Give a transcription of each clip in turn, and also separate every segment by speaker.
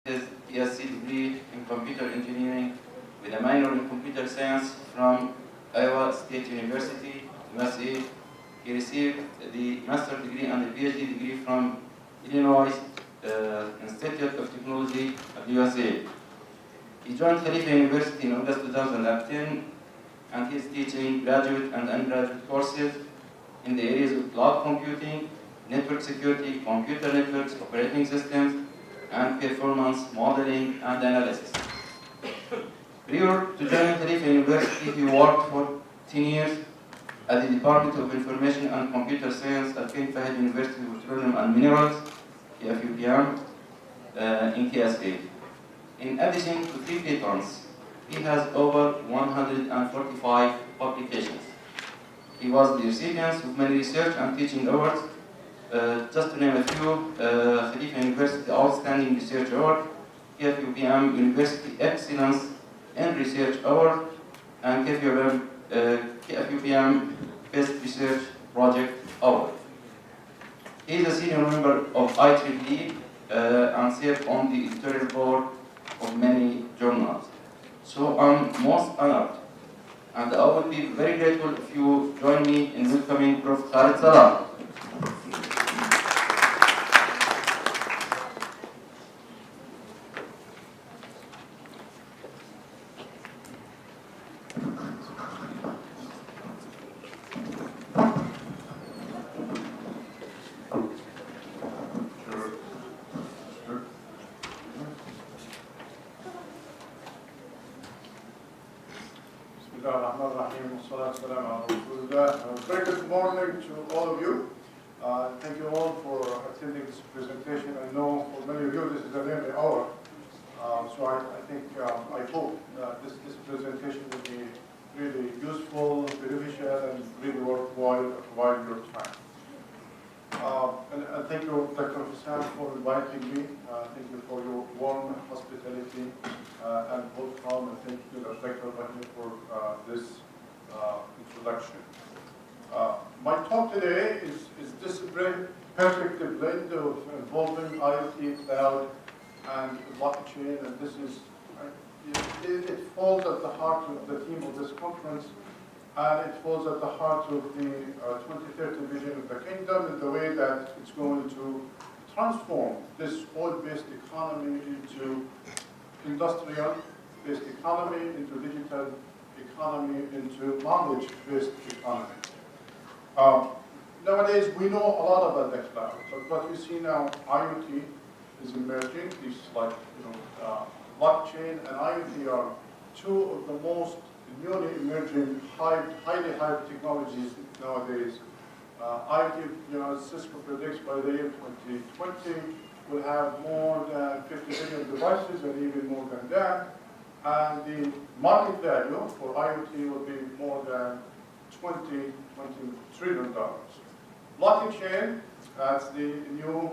Speaker 1: his BSc degree in computer engineering with a minor in computer science from Iowa State University, USA. He received the master's degree and the PhD degree from Illinois Institute of Technology of the USA. He joined Khalifa University in August 2010, and he is teaching graduate and undergraduate courses in the areas of cloud computing, network security, computer networks, operating systems, and performance modeling and analysis. Prior to joining Khalifa University, he worked for 10 years at the Department of Information and Computer Science at Khalifa University of Petroleum and Minerals, KFUPM, in KSA. In addition to 3 patents, he has over 145 publications. He was the recipient of many research and teaching awards. Just to name a few, Khalifa University Outstanding Research Award, KFUPM University Excellence in Research Award, and KFUPM Best Research Project Award. He is a senior member of IEEE and served on the editorial board of many journals. So I'm most honored, and I would be very grateful if you join me in welcoming Prof. Khaled Salah.
Speaker 2: Very good morning to all of you. Thank you all for attending this presentation. I know for many of you this is an early hour, so I hope this presentation will be really useful, beneficial, and really worthwhile providing your time. And thank you, Dr. Hussain, for inviting me. Thank you for your warm hospitality and welcome, and thank you, Dr. Rahim, for this introduction. My talk today is this perfect blend of involving IoT, cloud, and blockchain, and this is it falls at the heart of the theme of this conference, and it falls at the heart of the 2030 vision of the kingdom in the way that it's going to transform this oil-based economy into industrial-based economy, into digital economy, into knowledge-based economy. Nowadays, we know a lot about the cloud, but what we see now, IoT is emerging. These blockchain and IoT are two of the most newly emerging, highly hyped technologies nowadays. IoT, Cisco predicts by the year 2020, will have more than 50 million devices and even more than that. And the market value for IoT will be more than $20 trillion. Blockchain, that's the new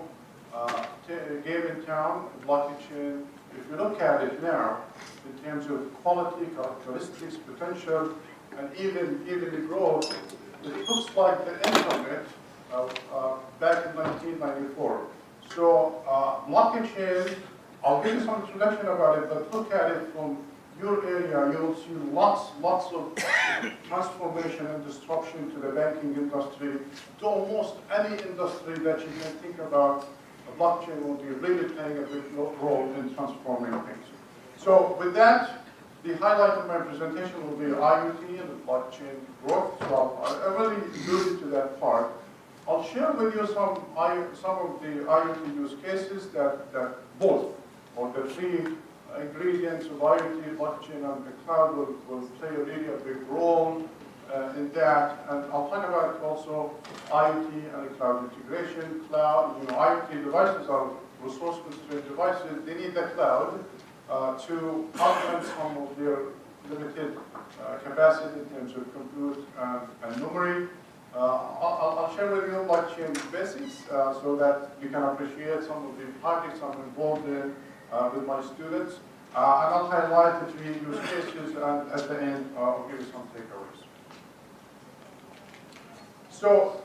Speaker 2: game in town. Blockchain, if you look at it now, in terms of quality, characteristics, potential, and even the growth, it looks like the internet back in 1994. So blockchain, I'll give you some introduction about it, but look at it from your area, you'll see lots of transformation and disruption to the banking industry, to almost any industry that you can think about. The blockchain will be really playing a big role in transforming things. So with that, the highlight of my presentation will be IoT and the blockchain growth. So I really alluded to that part. I'll share with you some of the IoT use cases that both, or the 3 ingredients of IoT, blockchain, and the cloud will play a really big role in that. And I'll talk about also IoT and the cloud integration. Cloud, IoT devices are resource-constrained devices. They need the cloud to augment some of their limited capacity in terms of compute and memory. I'll share with you blockchain basics so that you can appreciate some of the projects I'm involved in with my students. And I'll highlight the 3 use cases, and at the end, I'll give you some takeaways. So,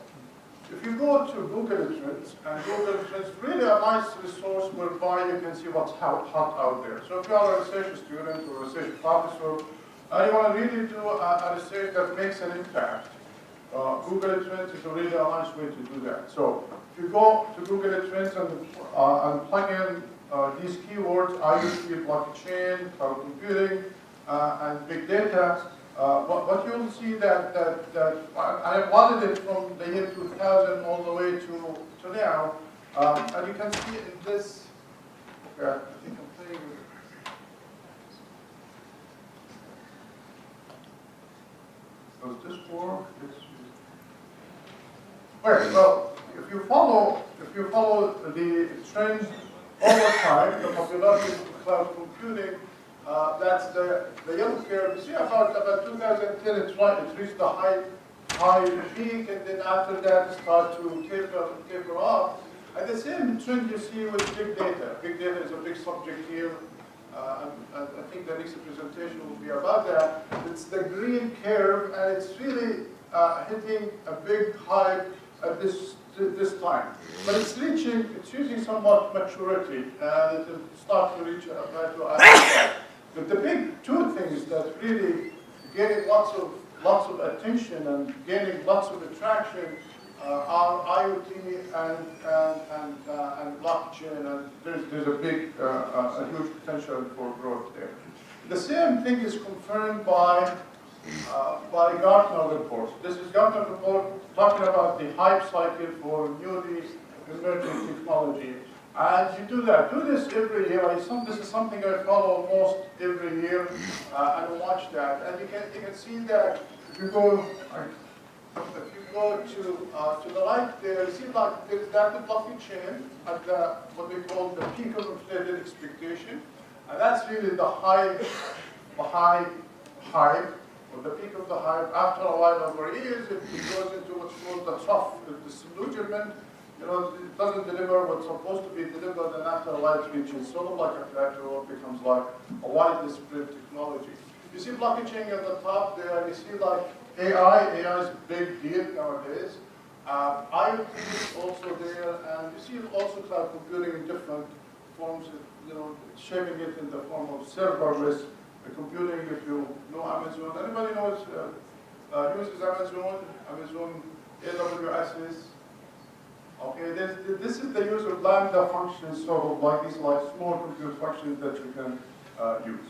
Speaker 2: if you go to Google Trends, and Google Trends is really a nice resource whereby you can see what's hot out there. So if you are a research student or a research professor, and you want to really do a research that makes an impact, Google Trends is a really a nice way to do that. So if you go to Google Trends and plug in these keywords, IoT, blockchain, cloud computing, and big data, what you'll see that I have plotted it from the year 2000 all the way to now, and you can see in this. Okay, I think I'm playing with it. Does this work? Okay, well, if you follow the trends over time, the popularity of cloud computing. That's the yellow curve. You see about 2010 it reached the high peak, and then after that it started to taper off. And the same trend you see with big data. Big data is a big subject here, and I think the next presentation will be about that. It's the green curve, and it's really hitting a big high at this time. But it's reaching somewhat maturity, and it will start to reach a plateau. But the big two things that really getting lots of attention and gaining lots of attraction are IoT and blockchain, and there's a huge potential for growth there. The same thing is confirmed by Gartner reports. This is Gartner report talking about the hype cycle for newly emerging technology. And you do this every year. This is something I follow almost every year and watch that. And you can see that if you go to the right there, you see like there's that the blockchain at what we call the peak of inflated expectation, and that's really the hype, or the peak of the hype. After a while, over years, it goes into what's called the trough, the disillusionment. It doesn't deliver what's supposed to be delivered, and after a while it reaches sort of like a plateau, it becomes like a widely spread technology. You see blockchain at the top there, you see like AI is a big deal nowadays. IoT is also there, and you see also cloud computing in different forms, shaping it in the form of serverless computing. If you know Amazon, anybody knows, uses Amazon AWS's. Okay, this is the use of Lambda functions, sort of like these small compute functions that you can use.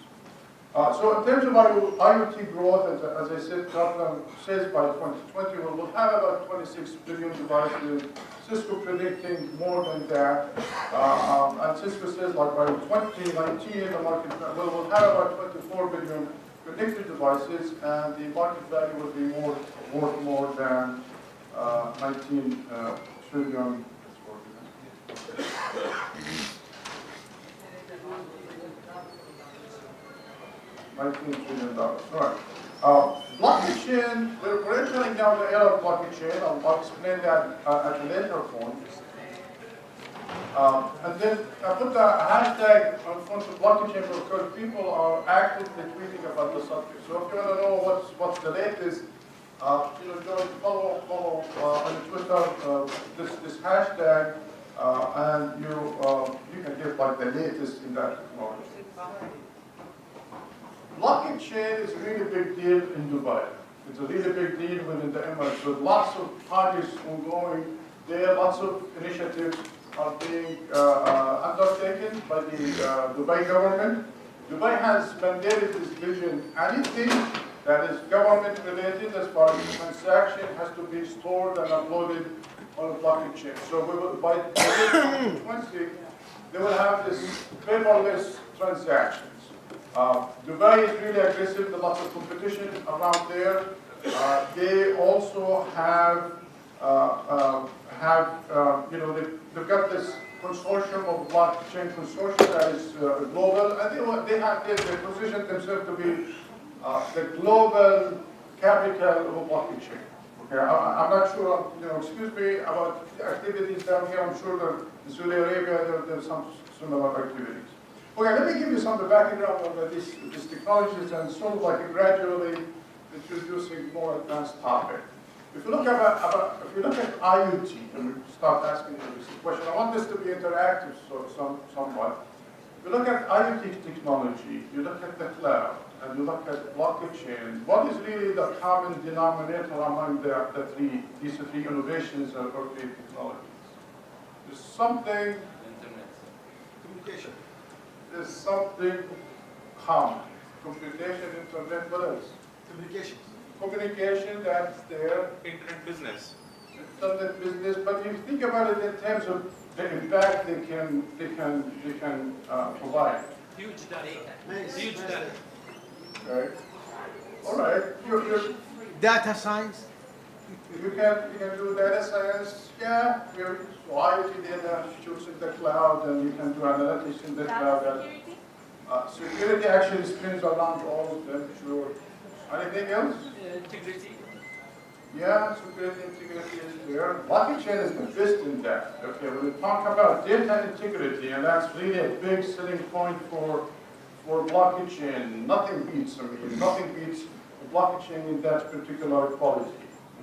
Speaker 2: So in terms of IoT growth, as I said, Gartner says by 2020 we will have about 26 billion devices. Cisco predicting more than that. And Cisco says like by 2019 the market will have about 24 billion predicted devices, and the market value will be worth more than 19 trillion. $19 trillion. All right. Blockchain, we're entering now the era of blockchain. I'll explain that at a later point. And then I put the hashtag on front of blockchain because people are actively tweeting about the subject. So if you want to know what's the latest, join, follow on Twitter this hashtag, and you can get like the latest in that technology. Blockchain is a really big deal in Dubai. It's a really big deal within the Emirates. With lots of projects ongoing there, lots of initiatives are being undertaken by the Dubai government. Dubai has mandated this vision. Anything that is government related as far as transaction has to be stored and uploaded on a blockchain. So we will, by 2020, they will have this paperless transactions. Dubai is really aggressive. There's lots of competition around there. They also have they've got this consortium of blockchain consortium that is global, and they position themselves to be the global capital of blockchain. Okay, I'm not sure. Excuse me about the activities down here. I'm sure that in Saudi Arabia there's some similar activities. Okay, let me give you some of the background of these technologies and sort of like gradually introducing more advanced topic. If you look at IoT, and we start asking this question, I want this to be interactive somewhat. If you look at IoT technology, you look at the cloud, and you look at blockchain, what is really the common denominator among these three innovations or three technologies? There's something,
Speaker 1: Internet.
Speaker 3: Communication.
Speaker 2: there's something common. Computation, internet, what else?
Speaker 3: Communication.
Speaker 2: Communication, that's there.
Speaker 4: Internet business.
Speaker 2: Internet business, but you think about it in terms of the impact they can provide.
Speaker 4: Huge data.
Speaker 3: Nice.
Speaker 4: Huge data.
Speaker 2: Right? All right.
Speaker 3: Data science.
Speaker 2: You can do data science. Yeah. So IoT data shoots in the cloud, and you can do analytics in the cloud. Security actually spins around all of them. Sure. Anything else?
Speaker 4: Integrity.
Speaker 2: Yeah, security integrity is there. Blockchain is the best in that. Okay, when we talk about data integrity, and that's really a big selling point for blockchain. Nothing beats blockchain in that particular quality.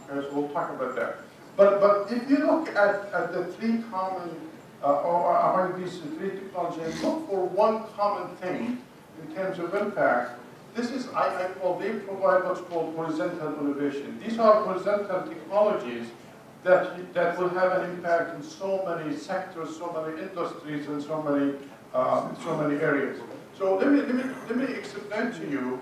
Speaker 2: Okay, so we'll talk about that. But if you look at the three common, or among these three technologies, look for one common thing in terms of impact. This is, they provide what's called horizontal innovation. These are horizontal technologies that will have an impact in so many sectors, so many industries, and so many areas. So let me explain to you,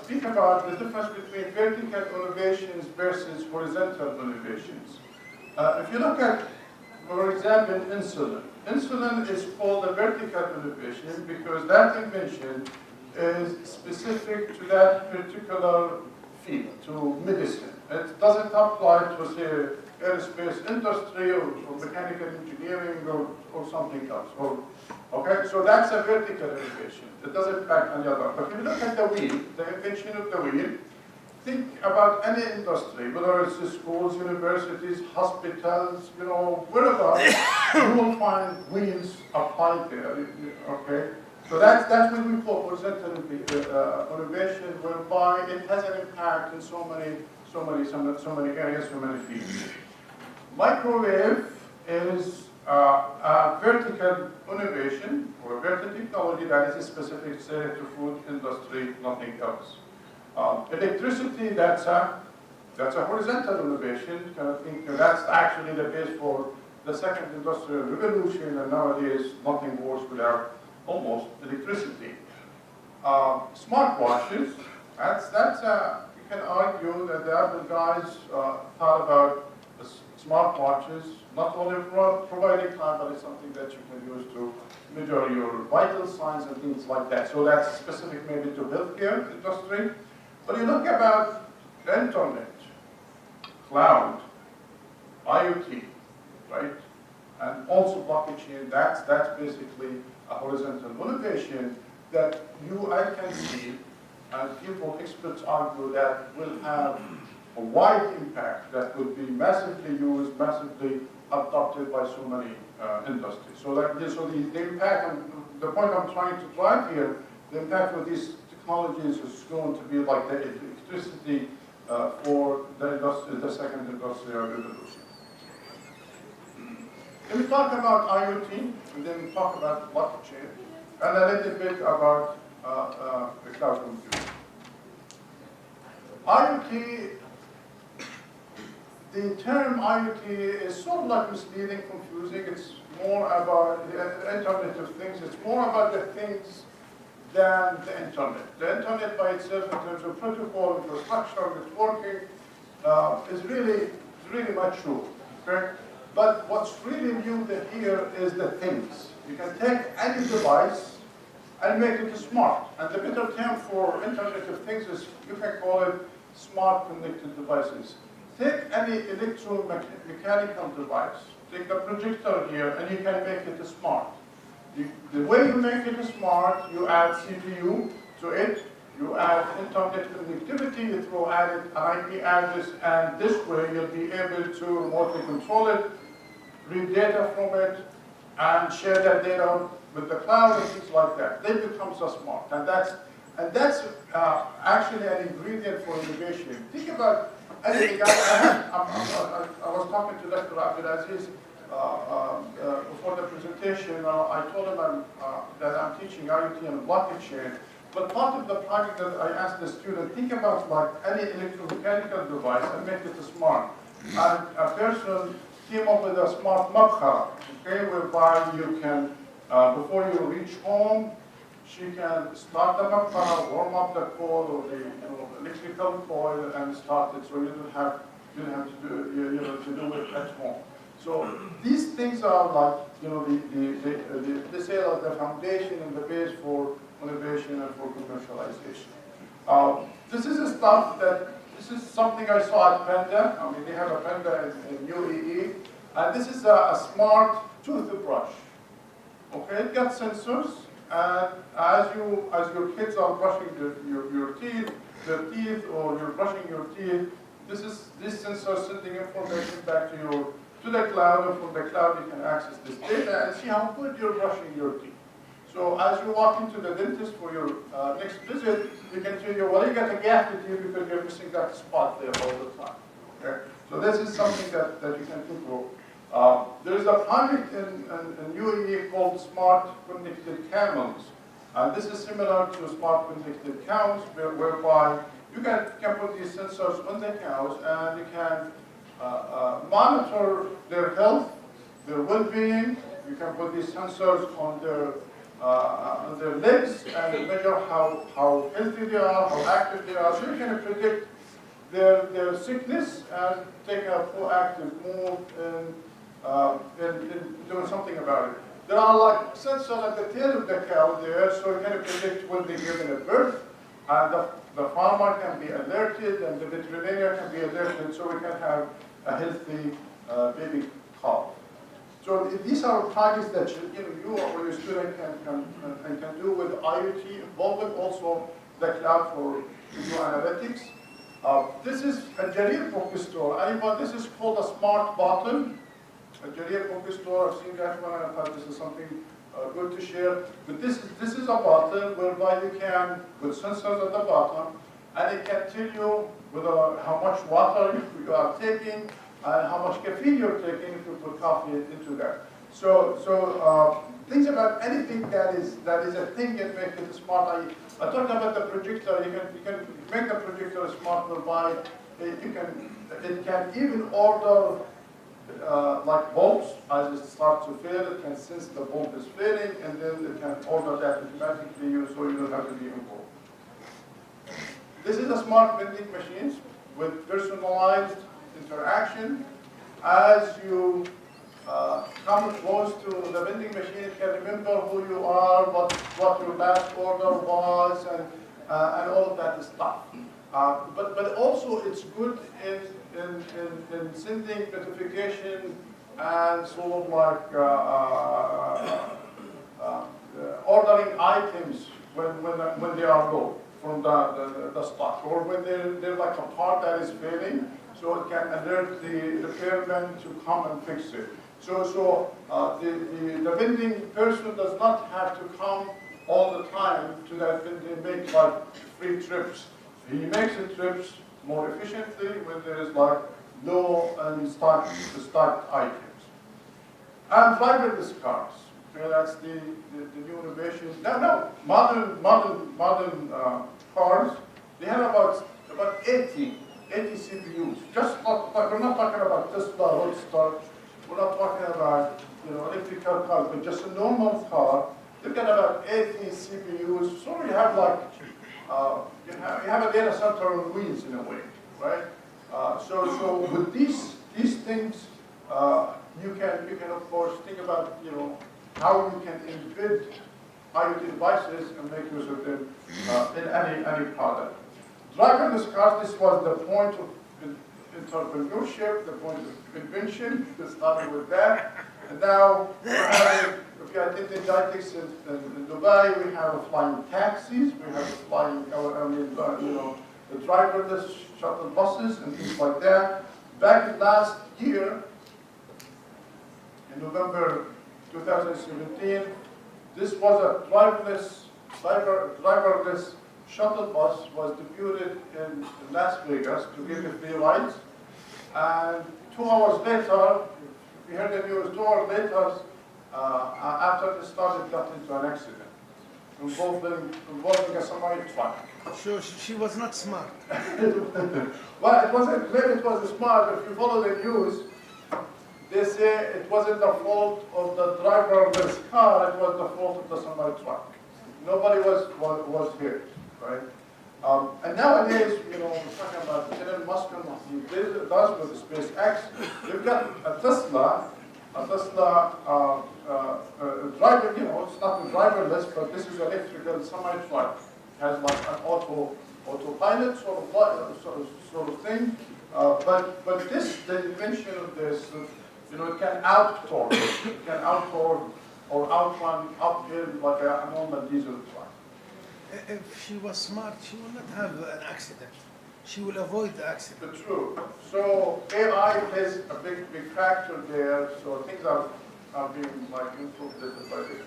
Speaker 2: speak about the difference between vertical innovations versus horizontal innovations. If you look at, for example, insulin. Insulin is called a vertical innovation because that invention is specific to that particular field, to medicine. It doesn't apply to, say, aerospace industry or mechanical engineering or something else. Okay, so that's a vertical innovation. It doesn't impact any other. But if you look at the wheel, the invention of the wheel, think about any industry, whether it's the schools, universities, hospitals, wherever, you will find wheels applied there, okay? So that's what we call horizontal innovation, whereby it has an impact in so many areas, so many fields. Microwave is a vertical innovation or a vertical technology that is specific, say, to food industry, nothing else. Electricity, that's a horizontal innovation. Kind of think that's actually the base for the second industrial revolution, and nowadays nothing works without almost electricity. Smartwatches, you can argue that the Apple guys thought about smartwatches, not only for providing time, but it's something that you can use to measure your vital signs and things like that. So that's specific maybe to healthcare industry. But you look about the internet, cloud, IoT, right? And also blockchain, that's basically a horizontal innovation that I can see, and people, experts argue that will have a wide impact that will be massively used, massively adopted by so many industries. So the impact, and the point I'm trying to drive here, the impact of these technologies is going to be like the electricity for the second industrial revolution. Let me talk about IoT, and then talk about blockchain, and a little bit about the cloud computing. IoT, the term IoT is sort of like misleading, confusing. It's more about the Internet of Things. It's more about the things than the Internet. The Internet by itself, in terms of protocol, infrastructure, networking, is really mature. Okay? But what's really new here is the things. You can take any device and make it smart. And the better term for Internet of Things is, you can call it smart connected devices. Take any electromechanical device, take the projector here, and you can make it smart. The way you make it smart, you add CPU to it, you add internet connectivity, you throw added an IP address, and this way you'll be able to remotely control it, read data from it, and share that data with the cloud and things like that. Then it becomes smart, and that's actually an ingredient for innovation. Think about anything, I was talking to Dr. Abdulaziz before the presentation. I told him that I'm teaching IoT and blockchain. But part of the project that I asked the student, think about like any electromechanical device and make it smart. And a person came up with a smart mabkhara, okay, whereby you can, before you reach home, she can start the mabkhara, warm up the coil or the electrical coil and start it, so you don't have to do it at home. So these things are like they say like the foundation and the base for innovation and for commercialization. This is something I saw at Panda. I mean, they have a Panda in UAE, and this is a smart toothbrush. Okay, it got sensors, and as your kids are brushing your teeth, or you're brushing your teeth, this sensor sending information back to the cloud, and from the cloud you can access this data and see how good you're brushing your teeth. So as you walk into the dentist for your next visit, you can tell you, well, you got a gap with you because you're missing that spot there all the time. Okay? So this is something that you can think of. There is a project in UAE called Smart Connected Camels. And this is similar to Smart Connected Cows, whereby you can put these sensors on the cows and you can monitor their health, their well-being. You can put these sensors on their legs and measure how healthy they are, how active they are. So you can predict their sickness and take a proactive move in doing something about it. There are like sensors at the tail of the cow there, so you can predict when they're given a birth, and the farmer can be alerted and the veterinarian can be alerted, so we can have a healthy baby calf. So these are projects that you or your student can do with IoT, involving also the cloud for video analytics. This is a Jarir bookstore. This is called a smart bottle. A Jarir bookstore. I've seen that one, and I thought this is something good to share. But this is a bottle whereby you can, with sensors at the bottom, and it can tell you how much water you are taking, and how much caffeine you're taking if you put coffee into that. So things about anything that is a thing that makes it smart. I talked about the projector. You can make the projector smart whereby it can even order like bulbs as it starts to fail. It can sense the bulb is failing, and then it can order that automatically, so you don't have to be involved. This is a smart vending machines with personalized interaction. As you come close to the vending machine, it can remember who you are, what your last order was, and all of that stuff. But also it's good in sending notification and sort of like ordering items when they are low from the stock, or when they're like a part that is failing, so it can alert the repairman to come and fix it. So the vending person does not have to come all the time to that vending, make like 3 trips. He makes the trips more efficiently when there is like low and stock items. And driverless cars. Okay, that's the new innovation. Now modern cars, they have about 80 CPUs. We're not talking about Tesla, Roadster. We're not talking about electrical cars, but just a normal car. They've got about 80 CPUs. So you have like you have a data center on wheels in a way, right? So with these things, you can of course think about how you can embed IoT devices and make use of them in any product. Driverless cars, this was the point of entrepreneurship, the point of invention. It started with that. And now, if you attend the JITEX in Dubai, we have flying taxis, we have flying, the driverless shuttle buses and things like that. Back last year, in November 2017, this was a driverless shuttle bus was debuted in Las Vegas to give the free rides. And 2 hours later, we heard the news, 2 hours later, after it started, got into an accident involving a semi truck.
Speaker 3: So she was not smart.
Speaker 2: Well, it wasn't, maybe it was smart, but if you follow the news, they say it wasn't the fault of the driver of this car, it was the fault of the semi truck. Nobody was hit, right? And nowadays, you know, we're talking about Elon Musk and what he does with SpaceX. You've got a Tesla driver, you know, it's not driverless, but this is electrical semi-truck. It has like an autopilot sort of thing. But the invention of this, you know, it can out-torque. It can out-torque or outrun uphill like a normal diesel truck.
Speaker 3: If she was smart, she will not have an accident. She will avoid the accident.
Speaker 2: True. So AI plays a big factor there. So things are being like improved little by little.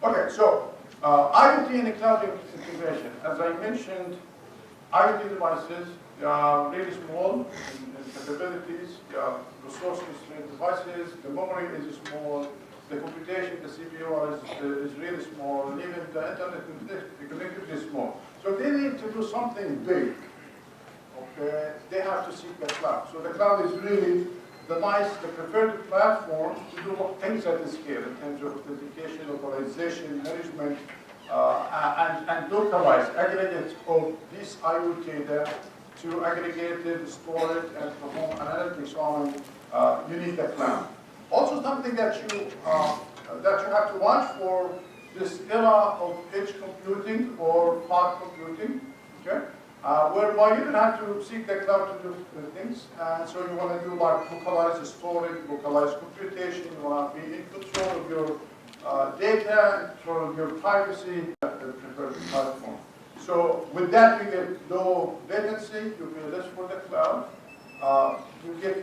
Speaker 2: Okay, so IoT and cloud integration. As I mentioned, IoT devices, they are really small in capabilities. They are resource-constrained devices. The memory is small. The computation, the CPU is really small, and even the internet connectivity is small. So they need to do something big. Okay, they have to seek the cloud. So the cloud is really the preferred platform to do things at this scale in terms of authentication, localization, management, and localize, aggregate of this IoT data to aggregate it, store it, and perform analytics on. You need the cloud. Also, something that you have to watch for this era of edge computing or fog computing, okay? Whereby you don't have to seek the cloud to do things, and so you want to do like localized storage, localized computation. You want to be in control of your data, in control of your privacy, the preferred platform. So with that, you get low latency. You pay less for the cloud. You get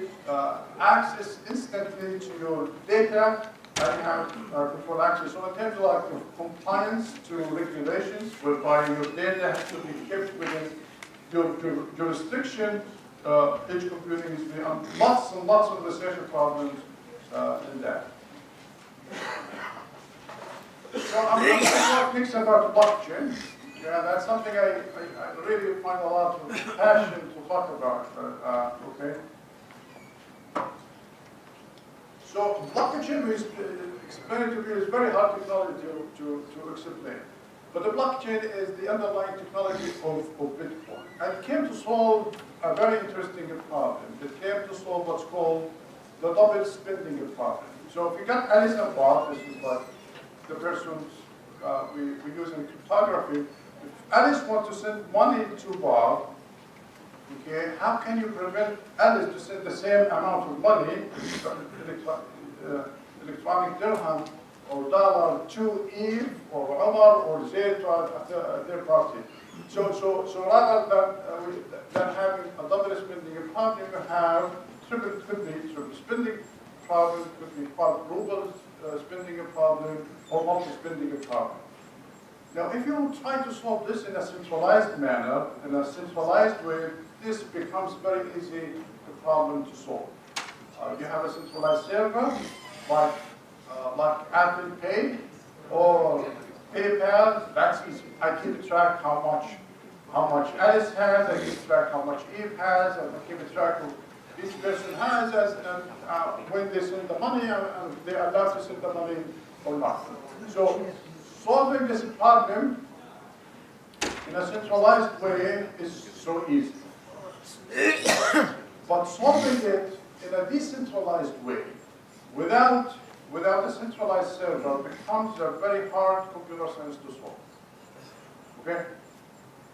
Speaker 2: access instantly to your data, and you have control access. So in terms of like compliance to regulations, whereby your data has to be kept within your jurisdiction, edge computing is beyond lots and lots of research problems in that. So I'm going to talk next about blockchain. Yeah, that's something I really find a lot of passion to talk about, okay? So blockchain is explained to me is very hard technology to explain. But the blockchain is the underlying technology of Bitcoin. And it came to solve a very interesting problem. It came to solve what's called the double spending problem. So if you got Alice and Bob, this is like the persons we use in cryptography. If Alice wants to send money to Bob, okay, how can you prevent Alice to send the same amount of money, electronic dirham or dollar, to Eve or Omar or Zayd to a third party? So rather than having a double spending problem, you have triple spending problem, could be quadruple spending problem, or multi-spending problem. Now, if you try to solve this in a centralized manner, in a centralized way, this becomes very easy problem to solve. You have a centralized server, like Apple Pay or PayPal. That's easy. I keep track how much Alice has. I keep track how much Eve has. I keep track of each person has, and when they send the money, they are allowed to send the money or not. So solving this problem in a centralized way is so easy. But solving it in a decentralized way, without a centralized server, becomes a very hard computer science to solve. Okay?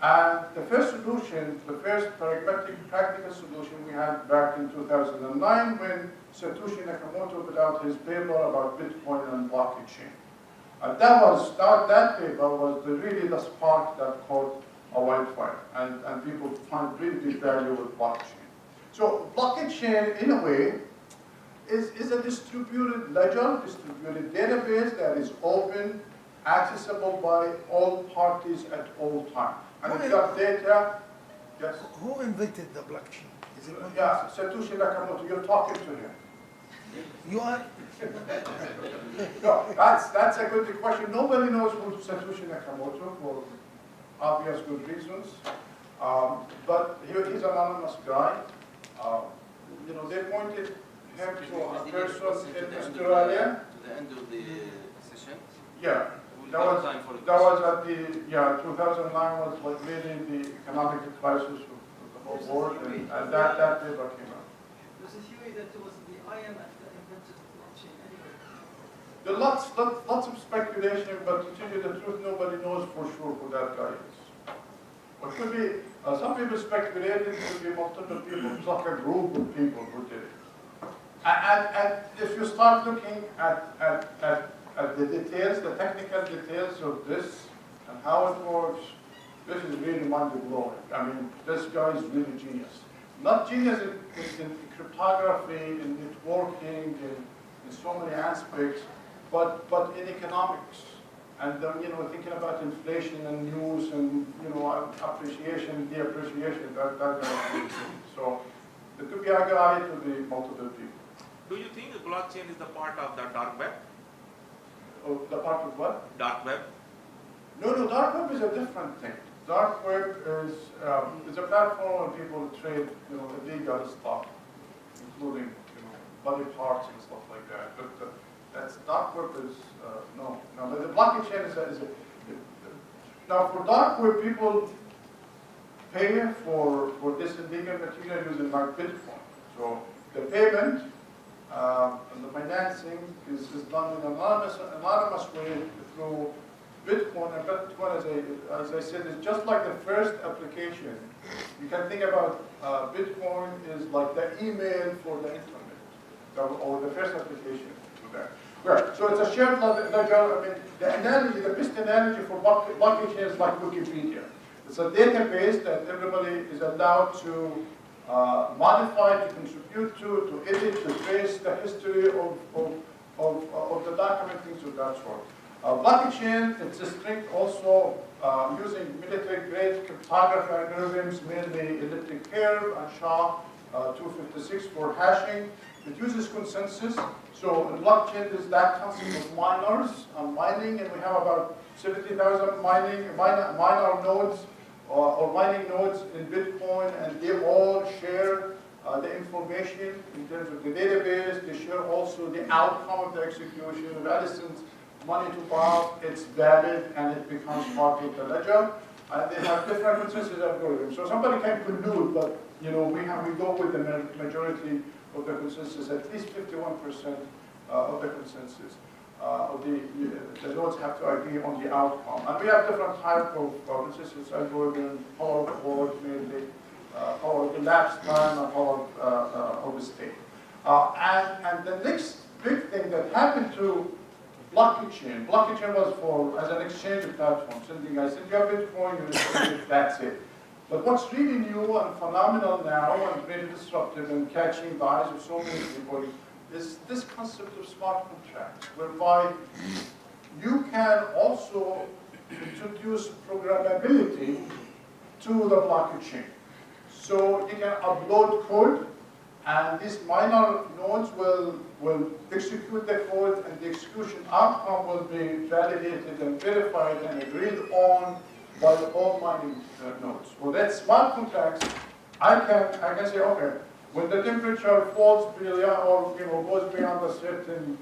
Speaker 2: And the first solution, the first pragmatic practical solution we had back in 2009 when Satoshi Nakamoto put out his paper about Bitcoin and blockchain. And that paper was really the spark that caught a wildfire, and people find really big value with blockchain. So blockchain, in a way, is a distributed ledger, distributed database that is open, accessible by all parties at all time. And it's got data, yes?
Speaker 3: Who invented the blockchain? Is it
Speaker 2: Yeah, Satoshi Nakamoto, you're talking to him.
Speaker 3: You are?
Speaker 2: No, that's a good question. Nobody knows who Satoshi Nakamoto for obvious good reasons. But he's an anonymous guy. You know, they pointed him to a person in Australia.
Speaker 1: To the end of the session.
Speaker 2: Yeah, that was at the 2009 was like really the economic crisis of the whole world, and that paper came out.
Speaker 5: There's a theory that it was the IMF that invented the blockchain anyway.
Speaker 2: There are lots of speculation, but to tell you the truth, nobody knows for sure who that guy is. It could be, some people speculated it could be multiple people. It's like a group of people who did it. And if you start looking at the details, the technical details of this and how it works, this is really mind-blowing. I mean, this guy is really genius. Not genius in cryptography, in networking, in so many aspects, but in economics. And you know, thinking about inflation and news and appreciation, depreciation, that kind of thing. So there could be a guy to be multiple people.
Speaker 4: Do you think the blockchain is the part of the dark web?
Speaker 2: Oh, the part of what?
Speaker 4: Dark web?
Speaker 2: No, dark web is a different thing. Dark web is a platform where people trade, illegal stuff, including, body parts and stuff like that. But that's dark web is no. But the blockchain is now for dark web people pay for this illegal material using like Bitcoin. So the payment and the financing is done in an anonymous way through Bitcoin. And Bitcoin, as I said, is just like the first application. You can think about Bitcoin is like the email for the internet, or the first application to that. Right. So it's a shared ledger. I mean, the best analogy for blockchain is like Wikipedia. It's a database that everybody is allowed to modify, to contribute to edit, to trace the history of the document, things of that sort. Blockchain, it's a strict also using military-grade cryptography algorithms, mainly elliptic curve and SHA-256 for hashing. It uses consensus. So in blockchain is that concept of miners and mining, and we have about 70,000 miner nodes or mining nodes in Bitcoin, and they all share the information in terms of the database. They share also the outcome of the execution. If Edison's money to Bob, it's valid and it becomes part of the ledger. And they have different consensus algorithms. So somebody can collude, but we go with the majority of the consensus, at least 51% of the consensus. The nodes have to agree on the outcome. And we have different types of consensus algorithms, power of board mainly, power of elapsed time, and power of state. And the next big thing that happened to blockchain was as an exchange platform. I send you a Bitcoin, you receive it, that's it. But what's really new and phenomenal now and very disruptive and catching the eyes of so many people is this concept of smart contracts, whereby you can also introduce programmability to the blockchain. So you can upload code, and these minor nodes will execute the code, and the execution outcome will be validated and verified and agreed on by all mining nodes. Well, that's smart contracts. I can say, okay, when the temperature falls beyond or goes beyond a certain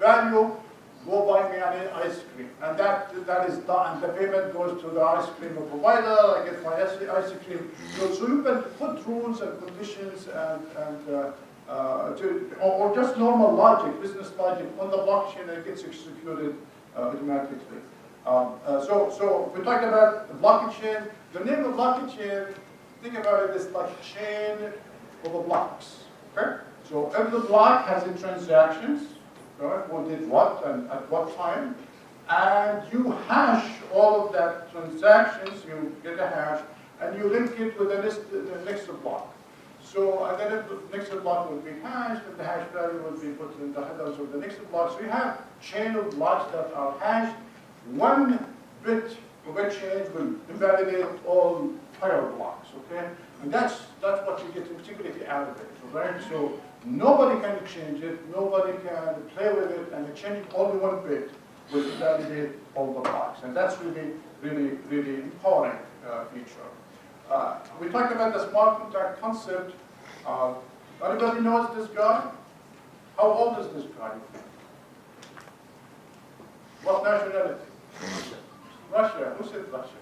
Speaker 2: value, go buy me an ice cream, and that is done. The payment goes to the ice cream provider. I get my ice cream. So you can put rules and conditions or just normal logic, business logic on the blockchain, and it gets executed automatically. So we talked about blockchain. The name of blockchain, think about it as like a chain of blocks. Okay? So every block has its transactions, right? Who did what and at what time, and you hash all of that transactions. You get a hash, and you link it with the next block. So, and then the next block will be hashed, and the hash value will be put in the headers of the next block. So you have chain of blocks that are hashed. One bit of a change will invalidate all prior blocks, okay? And that's what you get integrity out of it, right? So nobody can change it, nobody can play with it, and changing only one bit will invalidate all the blocks. And that's really, really, really empowering feature. We talked about the smart contract concept. Anybody knows this guy? How old is this guy? What nationality? Russia. Who said Russia?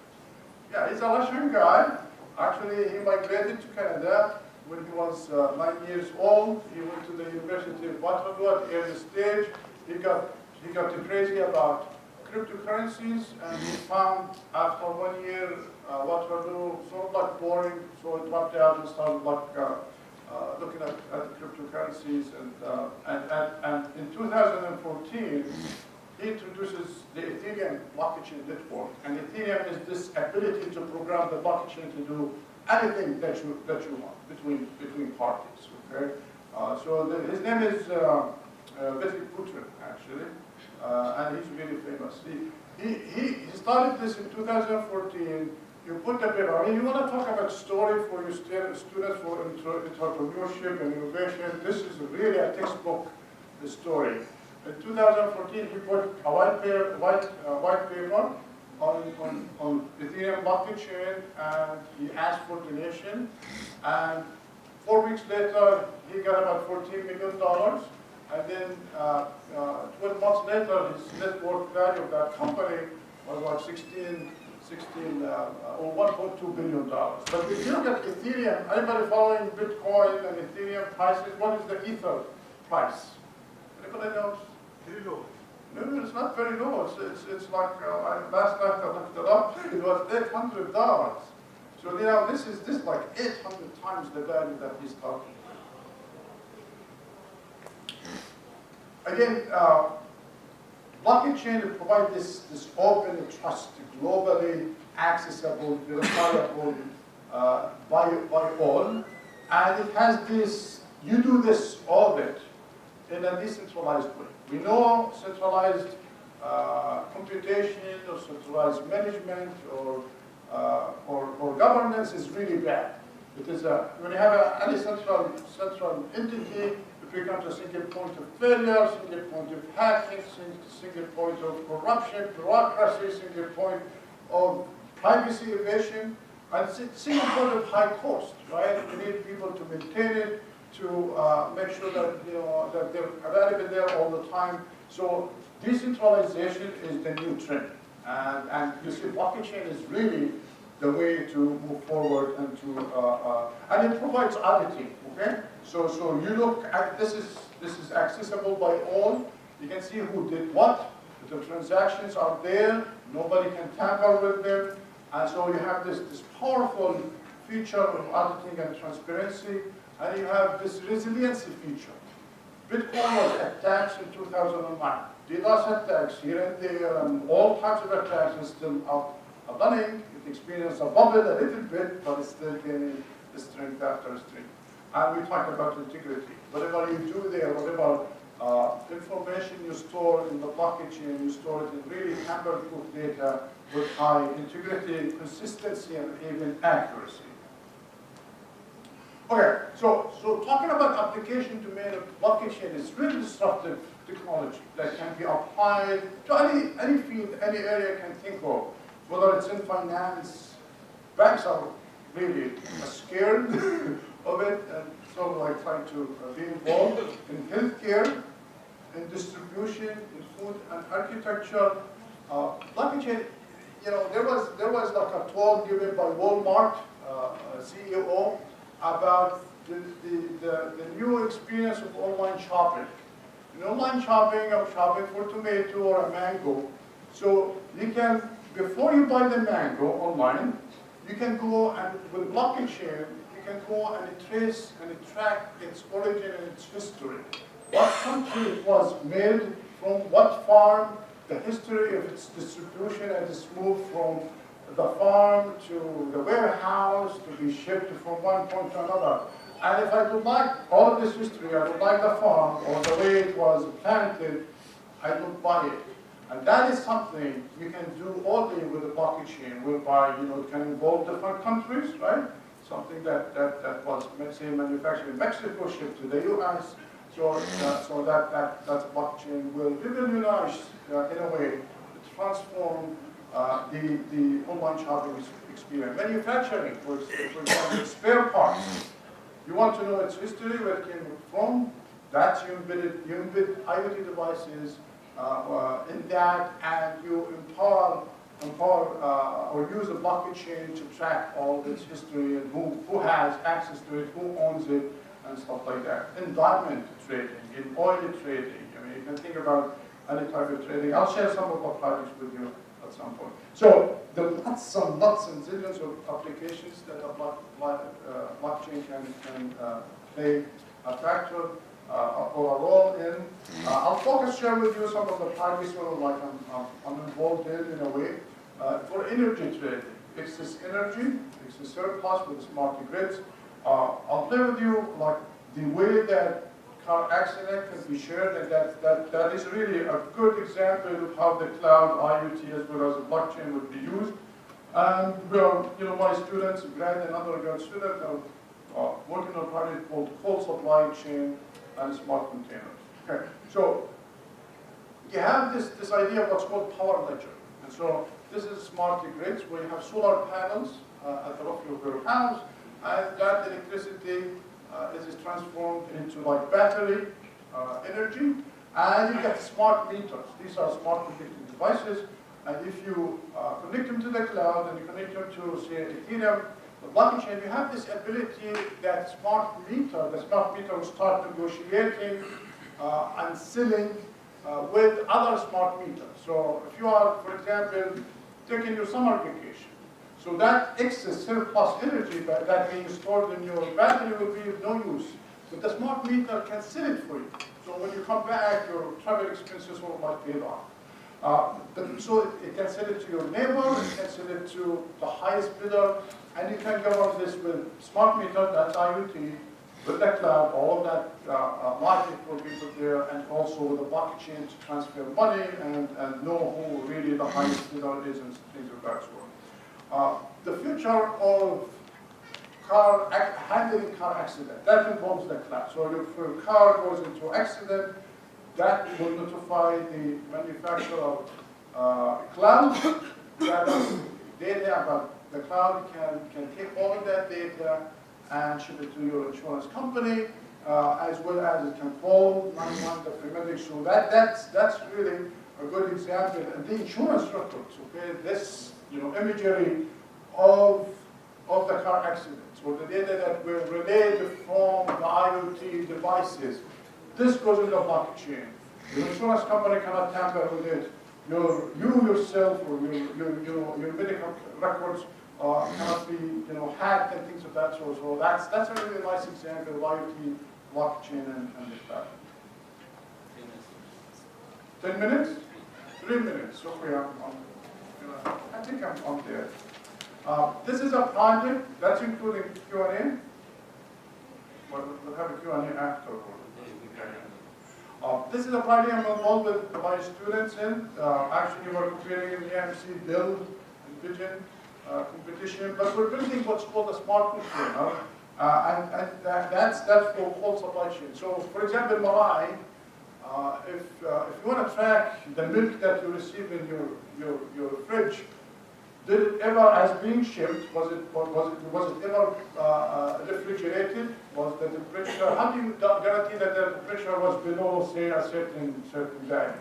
Speaker 2: Yeah, he's a Russian guy. Actually, he migrated to Canada when he was 9 years old. He went to the University of Waterloo at the early stage. He got too crazy about cryptocurrencies, and he found after 1 year Waterloo sort of like boring, so he dropped out and started like looking at the cryptocurrencies. And in 2014, he introduces the Ethereum blockchain network. And Ethereum is this ability to program the blockchain to do anything that you want between parties. Okay, so his name is Vitalik Buterin, actually, and he's really famous. He started this in 2014. You put a bit. I mean, you want to talk about story for your students for entrepreneurship and innovation. This is really a textbook story. In 2014, he put a white paper on Ethereum blockchain, and he asked for donation. And 4 weeks later, he got about $14 million. And then 12 months later, his net worth value of that company was about $1.2 billion. But if you look at Ethereum, anybody following Bitcoin and Ethereum prices, what is the Ether price? Anybody knows?
Speaker 4: Very low.
Speaker 2: No, it's not very low. It's like last night I looked it up. It was $800. So this is like 800 times the value that he's talking about. Again, blockchain provides this open trust, globally accessible, verifiable by all, and it has this. You do this all of it in a decentralized way. We know centralized computation or centralized management or governance is really bad. It is when you have any central entity, it becomes a single point of failure, single point of hacking, single point of corruption, bureaucracy, single point of privacy evasion, and single point of high cost. Right? You need people to maintain it, to make sure that that they're available there all the time. So decentralization is the new trend, and you see blockchain is really the way to move forward and and it provides auditing. Okay, so you look at this is accessible by all. You can see who did what. The transactions are there. Nobody can tamper with them, and so you have this powerful feature of auditing and transparency. And you have this resiliency feature. Bitcoin was attacked in 2009. DDoS attacks here and there, and all types of attacks are still up and running. It experienced a bubble a little bit, but it's still gaining strength after strength. And we talk about integrity. Whatever you do there, whatever information you store in the blockchain, you store it in really tamper-proof data with high integrity, consistency, and even accuracy. Okay, so talking about application domain of blockchain is really disruptive technology that can be applied to any field, any area you can think of, whether it's in finance. Banks are really scared of it and sort of like trying to be involved in healthcare, in distribution, in food and architecture. Blockchain, there was like a talk given by Walmart CEO about the new experience of online shopping. In online shopping, I'm shopping for tomato or a mango. So you can, before you buy the mango online, you can go and with blockchain, you can go and trace and track its origin and its history. What country it was made from, what farm, the history of its distribution as it's moved from the farm to the warehouse to be shipped from one point to another. And if I would like all of this history, I would like the farm or the way it was planted, I would buy it. And that is something you can do only with a blockchain, whereby it can involve different countries, right? Something that was, let's say, manufactured in Mexico, shipped to the U.S. So that blockchain will revolutionize in a way to transform the online shopping experience. Manufacturing, for example, spare parts. You want to know its history, where it came from. That's you embed IoT devices in that, and you empower or use a blockchain to track all of its history and who has access to it, who owns it, and stuff like that. In diamond trading, in oil trading, I mean, you can think about any type of trading. I'll share some of our projects with you at some point. So that's some nuts and zillions of applications that a blockchain can play a factor or a role in. I'll share with you some of the projects where I'm involved in a way. For energy trading, excess energy, excess surplus with smart grids. I'll play with you like the way that car accident can be shared, and that is really a good example of how the cloud, IoT, as well as the blockchain would be used. And my students, grad and undergrad students, are working on a project called cold supply chain and smart containers. Okay, so you have this idea of what's called power ledger, and so this is smart grids where you have solar panels at the roof of your house, and that electricity is transformed into like battery energy, and you get smart meters. These are smart connected devices, and if you connect them to the cloud and you connect them to, say, Ethereum, the blockchain, you have this ability that the smart meter will start negotiating and selling with other smart meters. So if you are, for example, taking your summer vacation, so that excess surplus energy that being stored in your battery will be of no use. But the smart meter can sell it for you. So when you come back, your travel expenses will not be paid off. So it can sell it to your neighbor, it can sell it to the highest bidder, and you can govern this with smart meter, that's IoT, with the cloud, all of that logic will be put there, and also with the blockchain to transfer money and know who really the highest bidder is and things of that sort. The future of handling car accident, that involves the cloud. So if a car goes into accident, that will notify the manufacturer of cloud that is data, but the cloud can take all of that data and ship it to your insurance company, as well as it can call 911, the paramedics. So that's really a good example. And the insurance records, okay, this imagery of the car accidents, or the data that were relayed from the IoT devices, this goes in the blockchain. The insurance company cannot tamper with it. You yourself or your medical records cannot be hacked and things of that sort. So that's a really nice example of IoT, blockchain, and the cloud. 10 minutes? 3 minutes. Okay, I think I'm there. This is a project that's including Q&A. We'll have a Q&A after. This is a project I'm involved with my students in. Actually, we're competing in the AMC Build and Vision competition, but we're building what's called a smart container, and that's for cold supply chain. So, for example, Marai, if you want to track the milk that you receive in your fridge, did it ever, as being shipped, was it ever refrigerated? Was the temperature? How do you guarantee that the temperature was below, say, a certain value?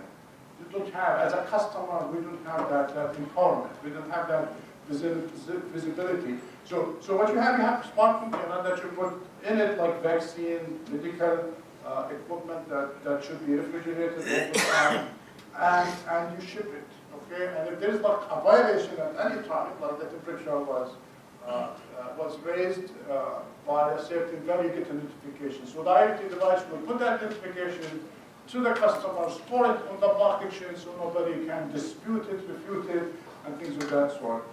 Speaker 2: You don't have, as a customer, we don't have that empowerment. We don't have that visibility. So what you have smart container that you put in it, like vaccine, medical equipment that should be refrigerated all the time, and you ship it. Okay, and if there is like a violation at any time, like the temperature was raised by a certain value, you get a notification. So the IoT device will put that notification to the customer, store it on the blockchain so nobody can dispute it, refute it, and things of that sort.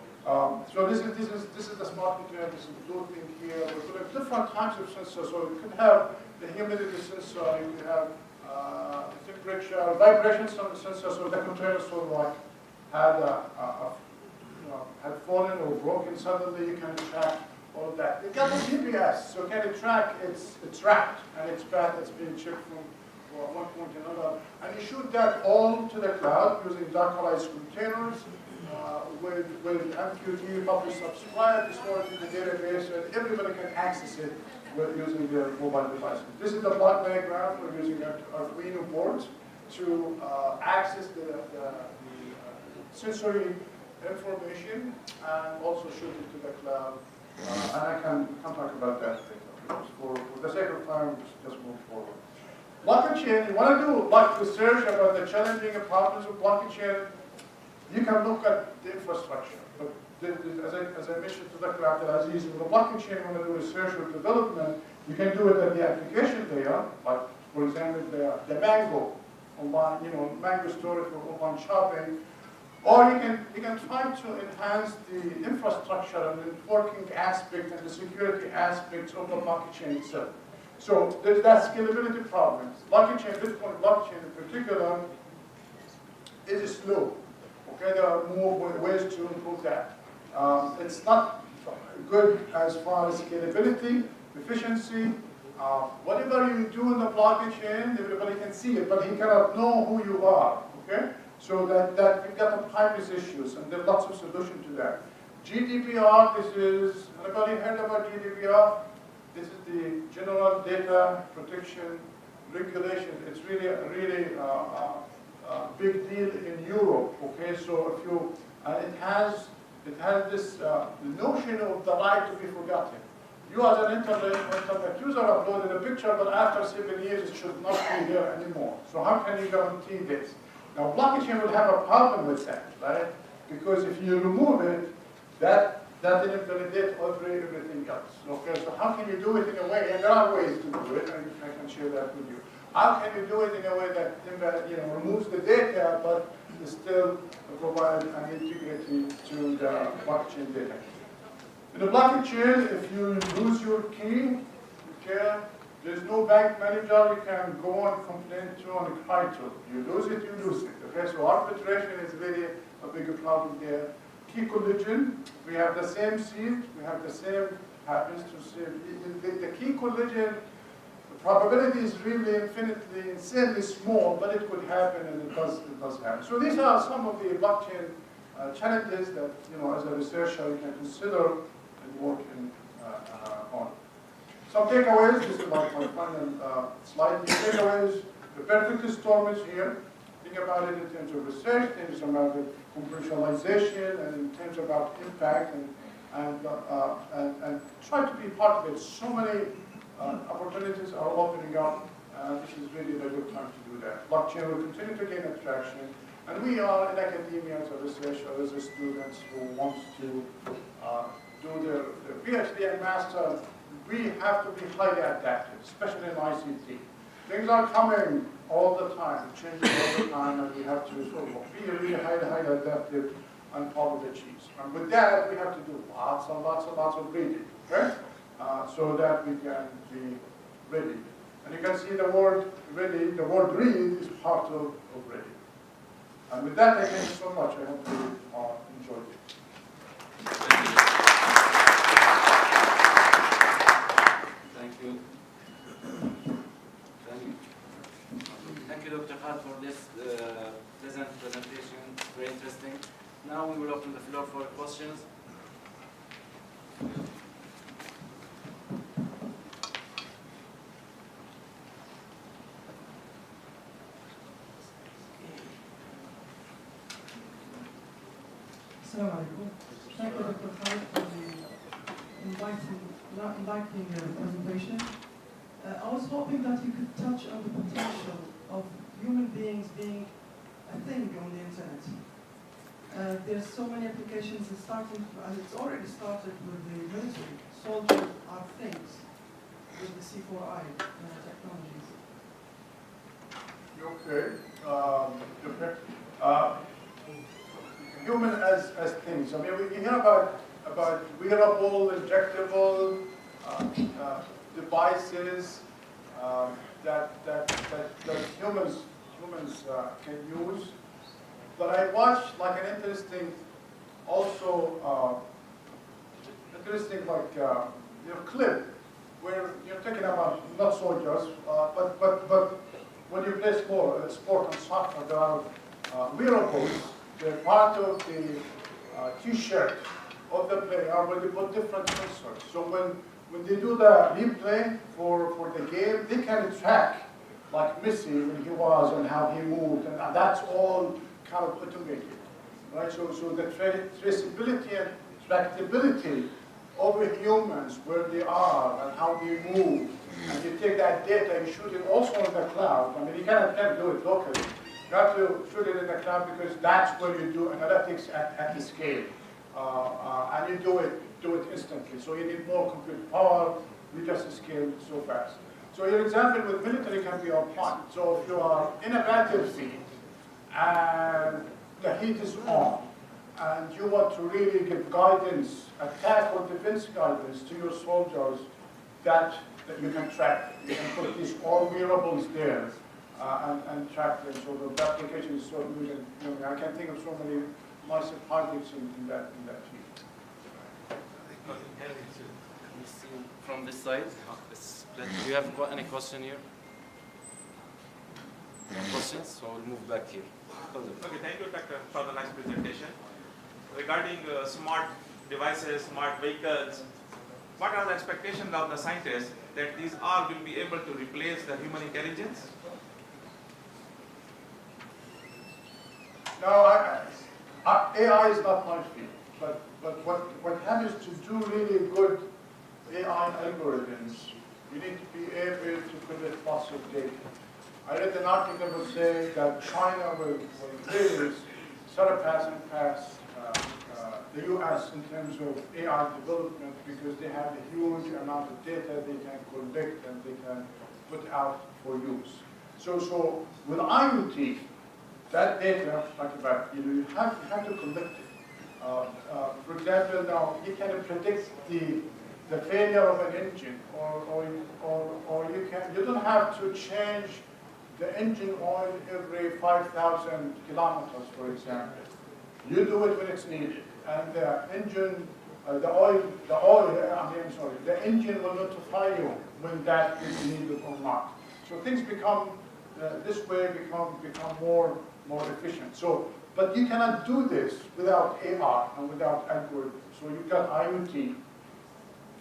Speaker 2: So this is the smart meter. This is the blue thing here. We could have different types of sensors. So you could have the humidity sensor. You could have temperature, vibration sensor. So the container sort of like had fallen or broken suddenly. You can track all of that. It got the GPS. So can it track? It's wrapped and it's path that's being checked from one point to another. And you shoot that all to the cloud using Dockerized containers. With MQTT, publish, subscribe, store it in the database, and everybody can access it using their mobile devices. This is the block diagram. We're using Arduino boards to access the sensory information and also shoot it to the cloud. And I can talk about that later. For the sake of time, just move forward. Blockchain, you want to do like research about the challenging problems of blockchain, you can look at the infrastructure. But as I mentioned to Dr. Abdelaziz, with the blockchain, you want to do research or development, you can do it at the application layer, like for example the Mango online, Mango store for online shopping. Or you can try to enhance the infrastructure and the networking aspect and the security aspects of the blockchain itself. So there's that scalability problem. Blockchain, Bitcoin blockchain in particular, is slow. Okay, there are more ways to improve that. It's not good as far as scalability, efficiency. Whatever you do in the blockchain, everybody can see it, but he cannot know who you are. Okay, so that you've got the privacy issues, and there are lots of solutions to that. GDPR. Anybody heard about GDPR? This is the General Data Protection Regulation. It's really big deal in Europe. Okay, so if you it has this notion of the right to be forgotten. You as an internet user uploaded a picture, but after 7 years it should not be there anymore. So how can you guarantee this? Now blockchain would have a problem with that, right? Because if you remove it, that invalidates everything else. Okay, so how can you do it in a way? And there are ways to do it, and I can share that with you. How can you do it in a way that removes the data, but still provide an integrity to the blockchain data? In the blockchain, if you lose your key, okay, there's no bank manager you can go and complain to and cry to. You lose it, you lose it. Okay, so arbitration is really a bigger problem there. Key collision, we have the same seed, we have the same happens to say the key collision. The probability is really infinitely, insanely small, but it could happen, and it does happen. So these are some of the blockchain challenges that as a researcher you can consider and work on. Some takeaways. This is my final slide. The takeaways: the perfect storm is here. Think about it in terms of research, in terms about the commercialization, and in terms about impact, and try to be part of it. So many opportunities are opening up. This is really a good time to do that. Blockchain will continue to gain attraction, and we are in academia as a researcher, as a students who want to do their PhD and master. We have to be highly adaptive, especially in ICT. Things are coming all the time, changing all the time, and we have to sort of be really highly adaptive and follow the cheese. And with that, we have to do lots and lots of reading, okay? So that we can be ready. And you can see the word ready, the word read is part of ready. And with that, I thank you so much. I hope you enjoyed it.
Speaker 1: Thank you. Thank you, Dr. Khaled, for this presentation. Very interesting. Now we will open the floor for questions.
Speaker 5: Assalamu alaikum. Thank you, Dr. Khaled, for the enlightening presentation. I was hoping that you could touch on the potential of human beings being a thing on the internet. There's so many applications and it's already started with the military. Soldiers are things with the C4I technologies.
Speaker 2: Okay. Human as things. I mean, we hear about wearable, injectable devices that humans can use. But I watched like an interesting, also clip where you're talking about not soldiers, but when you play sport and soccer, there are wearables. They're part of the T-shirt of the player where they put different sensors. So when they do the replay for the game, they can track like Messi when he was and how he moved, and that's all kind of automated, right? So the traceability and tractability of the humans, where they are and how they move, and you take that data and shoot it also in the cloud. I mean, you can't do it locally. You have to shoot it in the cloud because that's where you do analytics at the scale, and you do it instantly. So you need more compute power. We just scale so fast. So your example with military can be applied. So if you are in a battlefield and the heat is on, and you want to really give guidance, attack or defense guidance to your soldiers, that you can track. You can put these all wearables there and track them. So the application is so good. And, I can think of so many massive projects in that field.
Speaker 6: From this side, do you have any question here? No questions? So we'll move back here.
Speaker 4: Okay, thank you, Doctor, for the nice presentation. Regarding smart devices, smart vehicles, what are the expectations of the scientists that these all will be able to replace the human intelligence?
Speaker 2: No, AI is not my field, but what happens to do really good AI algorithms, you need to be able to collect lots of data. I read an article that said that China will really surpass and pass the US in terms of AI development because they have a huge amount of data they can collect and they can put out for use. So with IoT, that data, like about, you have to collect it. For example, now you can predict the failure of an engine, or you don't have to change the engine oil every 5,000 kilometers, for example. You do it when it's needed, and the engine, the engine will notify you when that is needed or not. So things become this way become more efficient. So, but you cannot do this without AI and without algorithms. So you've got IoT,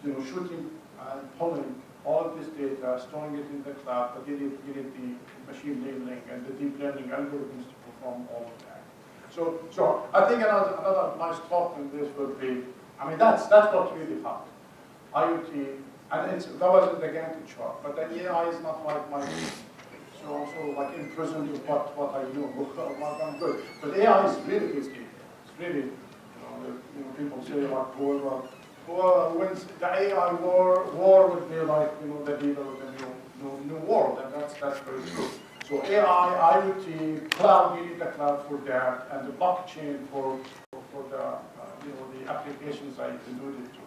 Speaker 2: shooting and pulling all of this data, storing it in the cloud, but you need the machine learning and the deep learning algorithms to perform all of that. So I think another nice talk on this would be, I mean, that's what's really hot. IoT, and that wasn't the Gantt chart, but the AI is not like my so also like imprisoned with what I know, what I'm good. But AI is really risky. It's really, people say like whoever wins the AI war would be like, the leader of the new world, and that's very true. So AI, IoT, cloud, you need the cloud for that, and the blockchain for the the applications I alluded to.